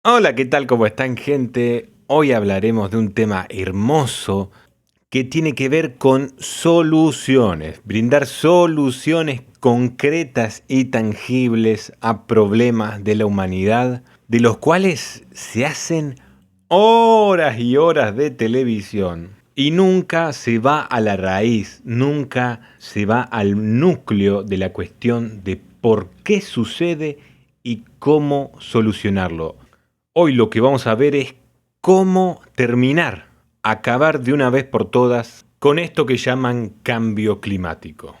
Hola, ¿qué tal? ¿Cómo están, gente? Hoy hablaremos de un tema hermoso que tiene que ver con soluciones, brindar soluciones concretas y tangibles a problemas de la humanidad, de los cuales se hacen horas y horas de televisión y nunca se va a la raíz, nunca se va al núcleo de la cuestión de por qué sucede y cómo solucionarlo. Hoy lo que vamos a ver es cómo terminar, acabar de una vez por todas con esto que llaman cambio climático.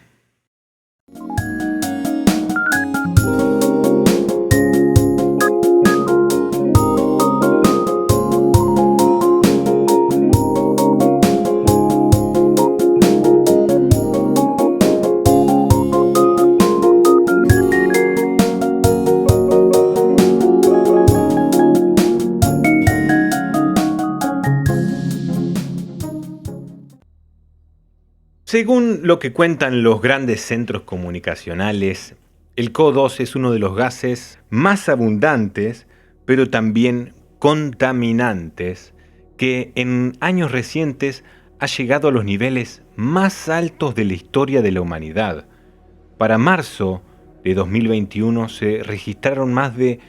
Según lo que cuentan los grandes centros comunicacionales, el CO2 es uno de los gases más abundantes, pero también contaminantes, que en años recientes ha llegado a los niveles más altos de la historia de la humanidad. Para marzo de 2021 se registraron más de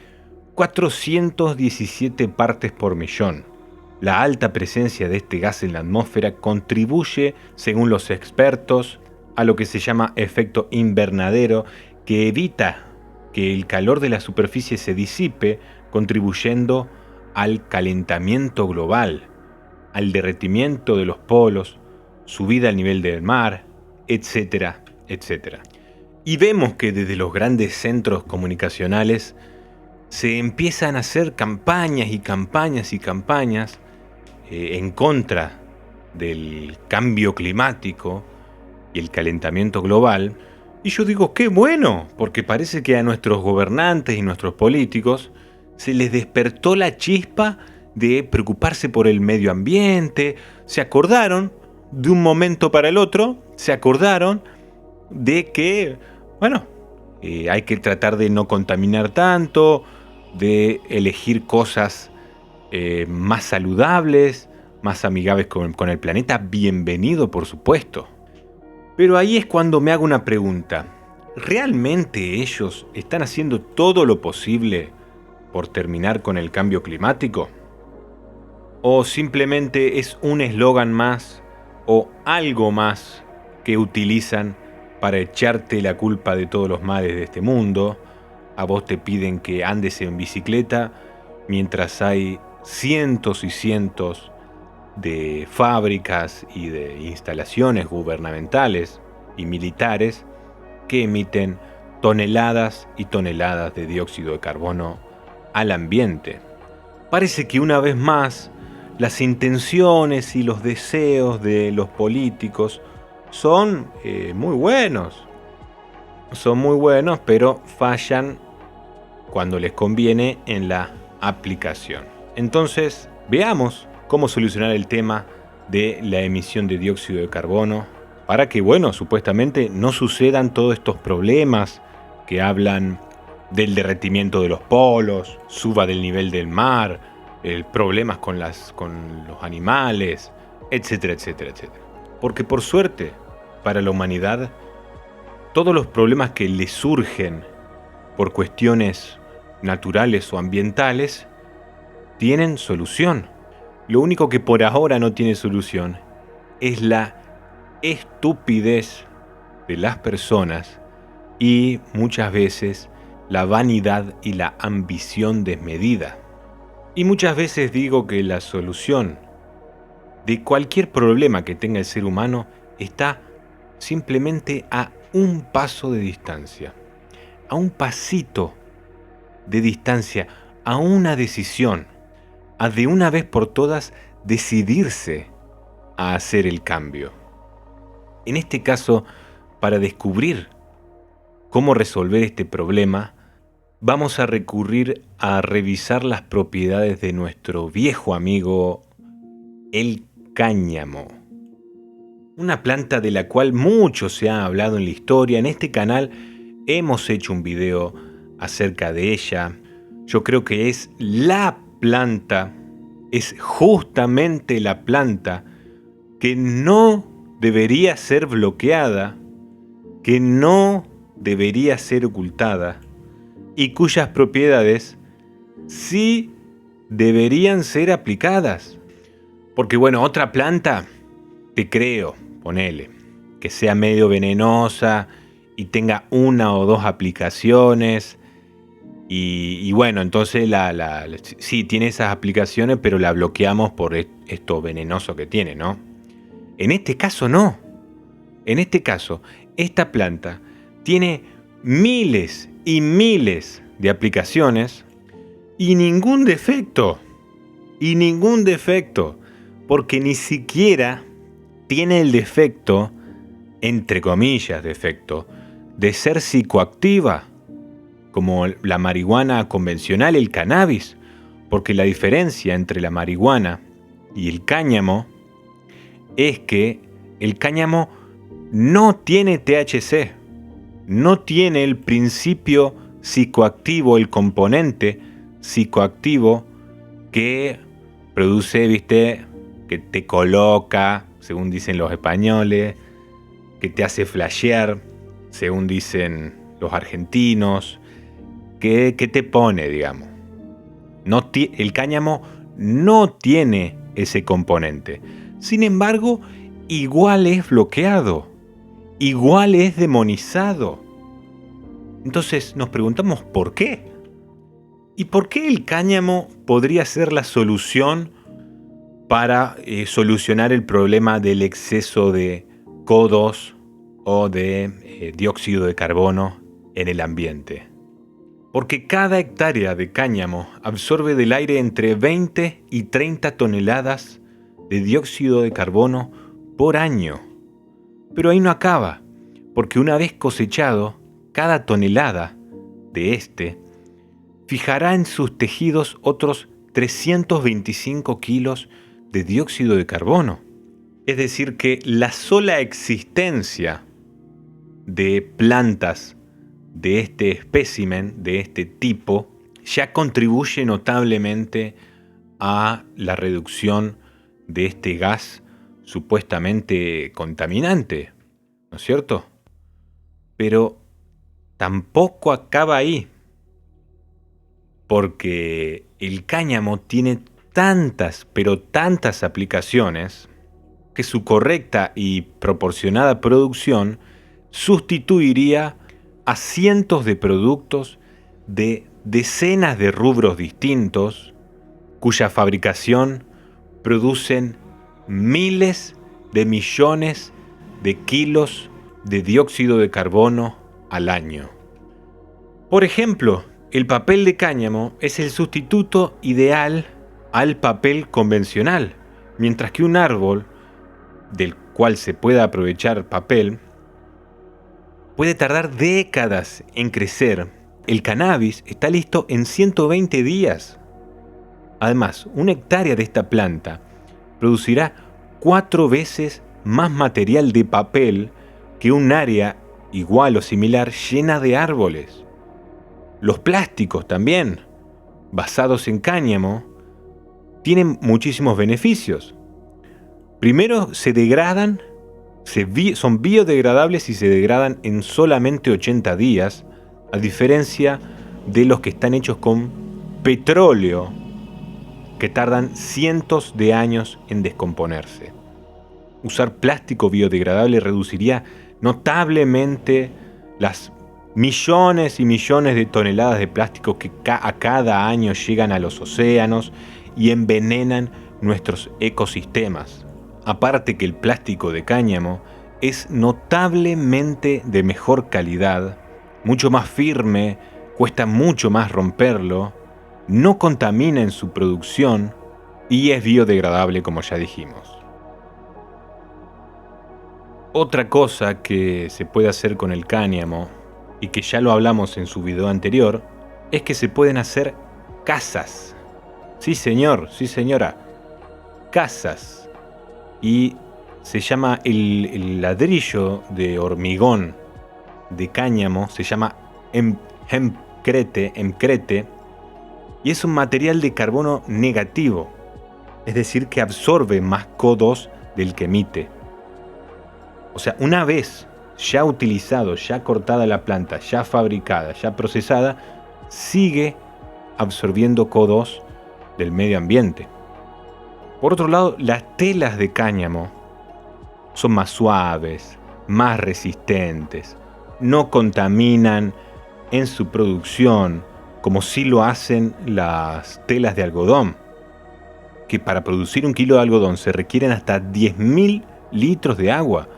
417 partes por millón. La alta presencia de este gas en la atmósfera contribuye, según los expertos, a lo que se llama efecto invernadero, que evita que el calor de la superficie se disipe, contribuyendo al calentamiento global, al derretimiento de los polos, subida al nivel del mar, etcétera, etcétera. Y vemos que desde los grandes centros comunicacionales se empiezan a hacer campañas y campañas y campañas en contra del cambio climático y el calentamiento global. Y yo digo, qué bueno, porque parece que a nuestros gobernantes y nuestros políticos se les despertó la chispa de preocuparse por el medio ambiente. Se acordaron, de un momento para el otro, se acordaron de que, bueno, hay que tratar de no contaminar tanto, de elegir cosas más saludables, más amigables con el planeta. Bienvenido, por supuesto. Pero ahí es cuando me hago una pregunta. ¿Realmente ellos están haciendo todo lo posible por terminar con el cambio climático? ¿O simplemente es un eslogan más o algo más que utilizan para echarte la culpa de todos los males de este mundo? A vos te piden que andes en bicicleta mientras hay cientos y cientos de fábricas y de instalaciones gubernamentales y militares que emiten toneladas y toneladas de dióxido de carbono al ambiente. Parece que una vez más las intenciones y los deseos de los políticos son muy buenos. Son muy buenos, pero fallan cuando les conviene en la aplicación. Entonces, veamos cómo solucionar el tema de la emisión de dióxido de carbono para que, bueno, supuestamente no sucedan todos estos problemas que hablan del derretimiento de los polos, suba del nivel del mar, problemas con los animales, etcétera, etcétera, etcétera. Porque por suerte, para la humanidad, todos los problemas que le surgen por cuestiones naturales o ambientales tienen solución. Lo único que por ahora no tiene solución es la estupidez de las personas y muchas veces la vanidad y la ambición desmedida. Y muchas veces digo que la solución de cualquier problema que tenga el ser humano está simplemente a un paso de distancia, a un pasito de distancia, a una decisión, a de una vez por todas decidirse a hacer el cambio. En este caso, para descubrir cómo resolver este problema, vamos a recurrir a revisar las propiedades de nuestro viejo amigo, el cáñamo. Una planta de la cual mucho se ha hablado en la historia. En este canal hemos hecho un video acerca de ella. Yo creo que es la planta, es justamente la planta que no debería ser bloqueada, que no debería ser ocultada y cuyas propiedades sí deberían ser aplicadas. Porque bueno, otra planta, te creo, ponele, que sea medio venenosa y tenga una o dos aplicaciones. Y bueno, entonces sí tiene esas aplicaciones, pero la bloqueamos por esto venenoso que tiene, ¿no? En este caso no. En este caso, esta planta tiene miles y miles de aplicaciones y ningún defecto. Y ningún defecto. Porque ni siquiera tiene el defecto, entre comillas defecto, de ser psicoactiva, como la marihuana convencional, el cannabis, porque la diferencia entre la marihuana y el cáñamo es que el cáñamo no tiene THC, no tiene el principio psicoactivo, el componente psicoactivo que produce, viste, que te coloca, según dicen los españoles, que te hace flashear, según dicen los argentinos, que te pone, digamos. El cáñamo no tiene ese componente. Sin embargo, igual es bloqueado, igual es demonizado. Entonces nos preguntamos ¿por qué? ¿Y por qué el cáñamo podría ser la solución para solucionar el problema del exceso de CO2 o de dióxido de carbono en el ambiente? Porque cada hectárea de cáñamo absorbe del aire entre 20 y 30 toneladas de dióxido de carbono por año. Pero ahí no acaba, porque una vez cosechado, cada tonelada de este fijará en sus tejidos otros 325 kilos de dióxido de carbono. Es decir, que la sola existencia de plantas de este espécimen, de este tipo, ya contribuye notablemente a la reducción de este gas supuestamente contaminante, ¿no es cierto? Pero tampoco acaba ahí, porque el cáñamo tiene tantas, pero tantas aplicaciones, que su correcta y proporcionada producción sustituiría a cientos de productos de decenas de rubros distintos, cuya fabricación producen miles de millones de kilos de dióxido de carbono al año. Por ejemplo, el papel de cáñamo es el sustituto ideal al papel convencional, mientras que un árbol del cual se pueda aprovechar papel puede tardar décadas en crecer. El cannabis está listo en 120 días. Además, una hectárea de esta planta producirá 4 veces más material de papel que un área igual o similar llena de árboles. Los plásticos también, basados en cáñamo, tienen muchísimos beneficios. Primero, se degradan, son biodegradables y se degradan en solamente 80 días, a diferencia de los que están hechos con petróleo, que tardan cientos de años en descomponerse. Usar plástico biodegradable reduciría notablemente las millones y millones de toneladas de plástico que a cada año llegan a los océanos y envenenan nuestros ecosistemas. Aparte que el plástico de cáñamo es notablemente de mejor calidad, mucho más firme, cuesta mucho más romperlo, no contamina en su producción y es biodegradable, como ya dijimos. Otra cosa que se puede hacer con el cáñamo, y que ya lo hablamos en su video anterior, es que se pueden hacer casas. Sí señor, sí señora, casas. Y se llama el ladrillo de hormigón de cáñamo, se llama hemcrete, y es un material de carbono negativo, es decir, que absorbe más CO2 del que emite. O sea, una vez ya utilizado, ya cortada la planta, ya fabricada, ya procesada, sigue absorbiendo CO2 del medio ambiente. Por otro lado, las telas de cáñamo son más suaves, más resistentes, no contaminan en su producción como sí lo hacen las telas de algodón, que para producir 1 kilo de algodón se requieren hasta 10.000 litros de agua.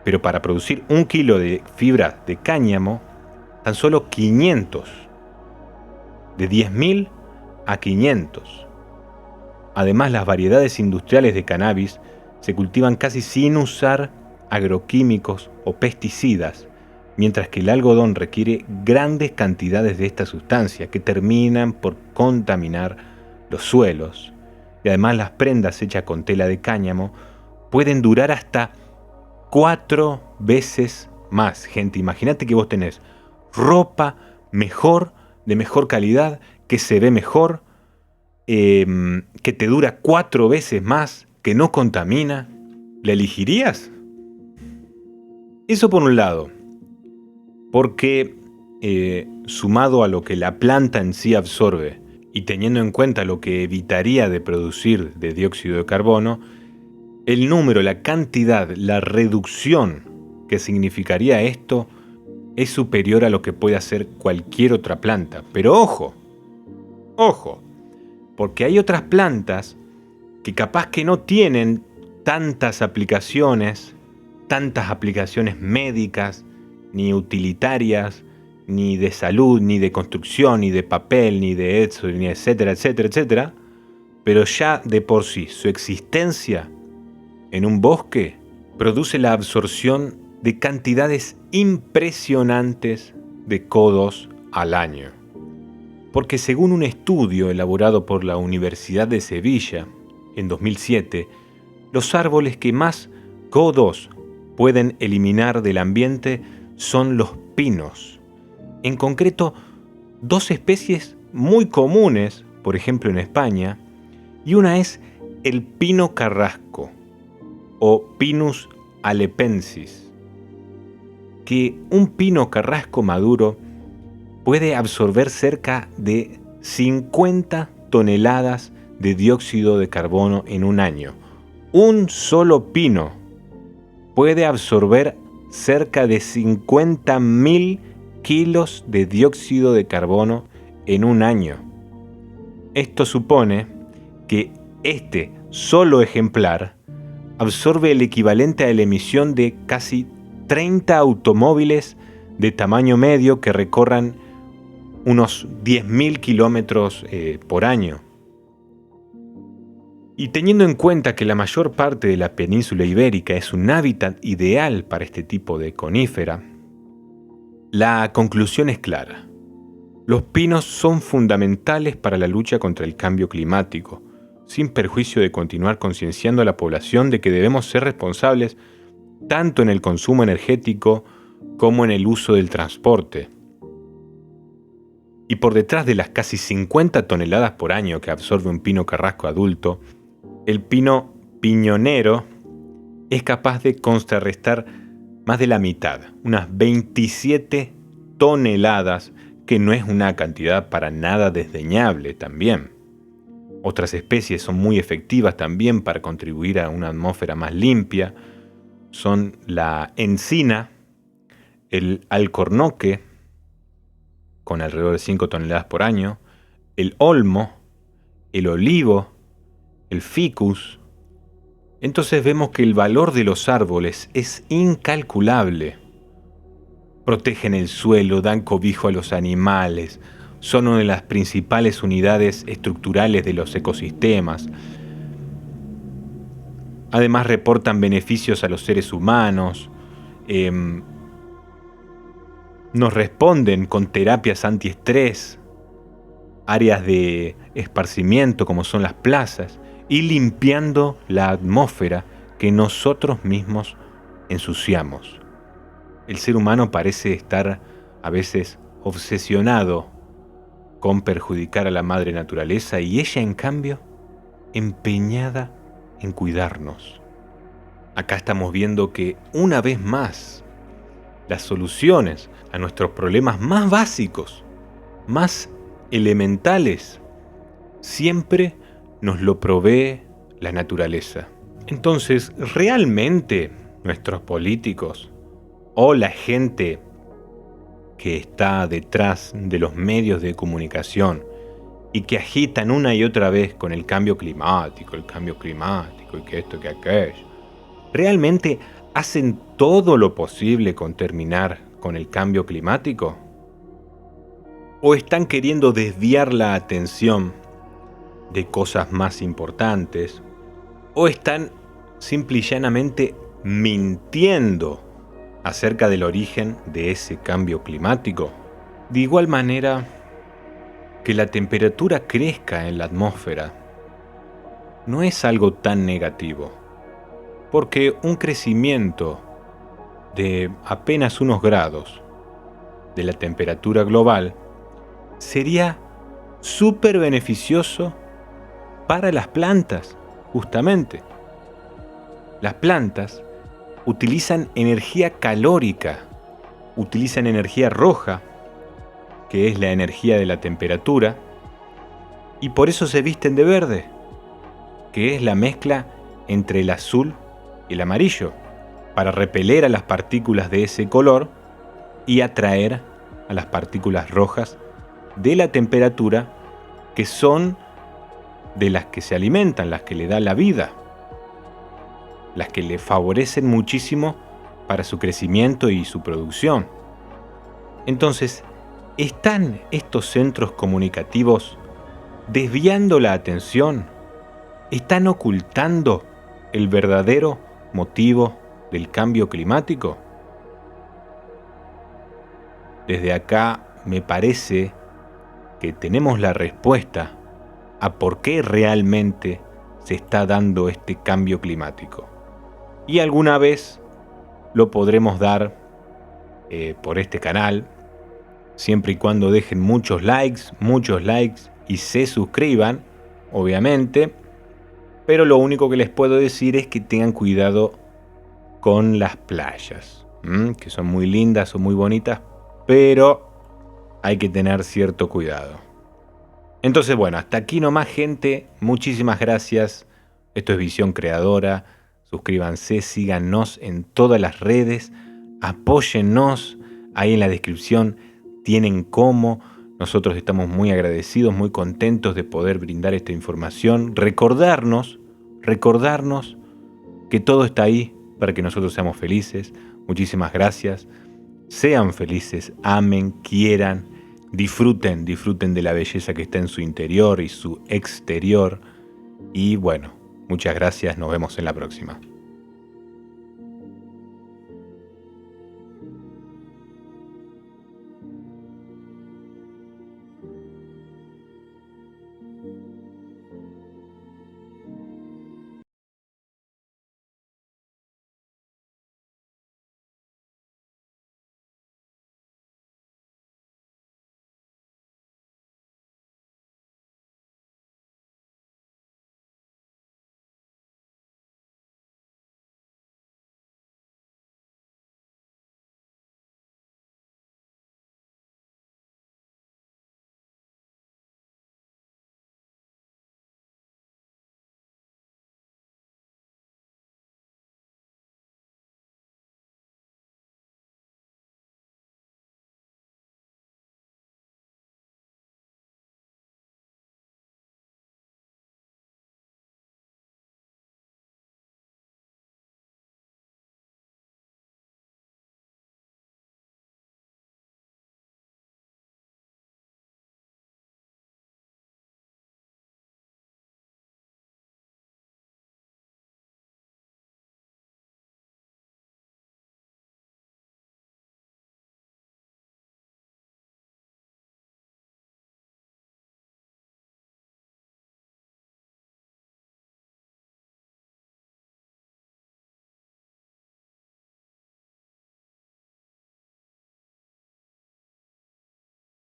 Pero para producir 1 kilo de fibra de cáñamo, tan solo 500. De 10.000 a 500. Además, las variedades industriales de cannabis se cultivan casi sin usar agroquímicos o pesticidas, mientras que el algodón requiere grandes cantidades de esta sustancia que terminan por contaminar los suelos. Y además, las prendas hechas con tela de cáñamo pueden durar hasta 4 veces más. Gente, imagínate que vos tenés ropa mejor, de mejor calidad, que se ve mejor, que te dura 4 veces más, que no contamina. ¿La elegirías? Eso por un lado, porque sumado a lo que la planta en sí absorbe y teniendo en cuenta lo que evitaría de producir de dióxido de carbono, el número, la cantidad, la reducción que significaría esto es superior a lo que puede hacer cualquier otra planta. Pero ojo, porque hay otras plantas que capaz que no tienen tantas aplicaciones médicas, ni utilitarias, ni de salud, ni de construcción, ni de papel, ni de eso, ni etcétera, etcétera, etcétera, pero ya de por sí su existencia en un bosque produce la absorción de cantidades impresionantes de CO2 al año. Porque según un estudio elaborado por la Universidad de Sevilla en 2007, los árboles que más CO2 pueden eliminar del ambiente son los pinos. En concreto, 2 especies muy comunes, por ejemplo en España, y una es el pino carrasco o Pinus alepensis, que un pino carrasco maduro puede absorber cerca de 50 toneladas de dióxido de carbono en un año. Un solo pino puede absorber cerca de 50.000 kilos de dióxido de carbono en un año. Esto supone que este solo ejemplar absorbe el equivalente a la emisión de casi 30 automóviles de tamaño medio que recorran unos 10.000 kilómetros por año. Y teniendo en cuenta que la mayor parte de la península ibérica es un hábitat ideal para este tipo de conífera, la conclusión es clara. Los pinos son fundamentales para la lucha contra el cambio climático, sin perjuicio de continuar concienciando a la población de que debemos ser responsables tanto en el consumo energético como en el uso del transporte. Y por detrás de las casi 50 toneladas por año que absorbe un pino carrasco adulto, el pino piñonero es capaz de contrarrestar más de la mitad, unas 27 toneladas, que no es una cantidad para nada desdeñable también. Otras especies son muy efectivas también para contribuir a una atmósfera más limpia. Son la encina, el alcornoque, con alrededor de 5 toneladas por año, el olmo, el olivo, el ficus. Entonces vemos que el valor de los árboles es incalculable. Protegen el suelo, dan cobijo a los animales, son una de las principales unidades estructurales de los ecosistemas. Además reportan beneficios a los seres humanos, nos responden con terapias antiestrés, áreas de esparcimiento como son las plazas, y limpiando la atmósfera que nosotros mismos ensuciamos. El ser humano parece estar a veces obsesionado con perjudicar a la madre naturaleza y ella, en cambio, empeñada en cuidarnos. Acá estamos viendo que, una vez más, las soluciones a nuestros problemas más básicos, más elementales, siempre nos lo provee la naturaleza. Entonces, ¿realmente nuestros políticos o la gente que está detrás de los medios de comunicación y que agitan una y otra vez con el cambio climático y que esto, que aquello, realmente hacen todo lo posible con terminar con el cambio climático? ¿O están queriendo desviar la atención de cosas más importantes? ¿O están simple y llanamente mintiendo acerca del origen de ese cambio climático? De igual manera, que la temperatura crezca en la atmósfera no es algo tan negativo, porque un crecimiento de apenas unos grados de la temperatura global sería súper beneficioso para las plantas, justamente. Las plantas utilizan energía calórica, utilizan energía roja, que es la energía de la temperatura, y por eso se visten de verde, que es la mezcla entre el azul y el amarillo, para repeler a las partículas de ese color y atraer a las partículas rojas de la temperatura, que son de las que se alimentan, las que le da la vida, las que le favorecen muchísimo para su crecimiento y su producción. Entonces, ¿están estos centros comunicativos desviando la atención? ¿Están ocultando el verdadero motivo del cambio climático? Desde acá me parece que tenemos la respuesta a por qué realmente se está dando este cambio climático. Y alguna vez lo podremos dar por este canal, siempre y cuando dejen muchos likes y se suscriban, obviamente. Pero lo único que les puedo decir es que tengan cuidado con las playas, que son muy lindas o muy bonitas, pero hay que tener cierto cuidado. Entonces, bueno, hasta aquí nomás, gente. Muchísimas gracias. Esto es Visión Creadora. Suscríbanse, síganos en todas las redes, apóyennos. Ahí en la descripción tienen cómo. Nosotros estamos muy agradecidos, muy contentos de poder brindar esta información. Recordarnos que todo está ahí para que nosotros seamos felices. Muchísimas gracias. Sean felices, amen, quieran, disfruten de la belleza que está en su interior y su exterior. Y bueno, muchas gracias, nos vemos en la próxima.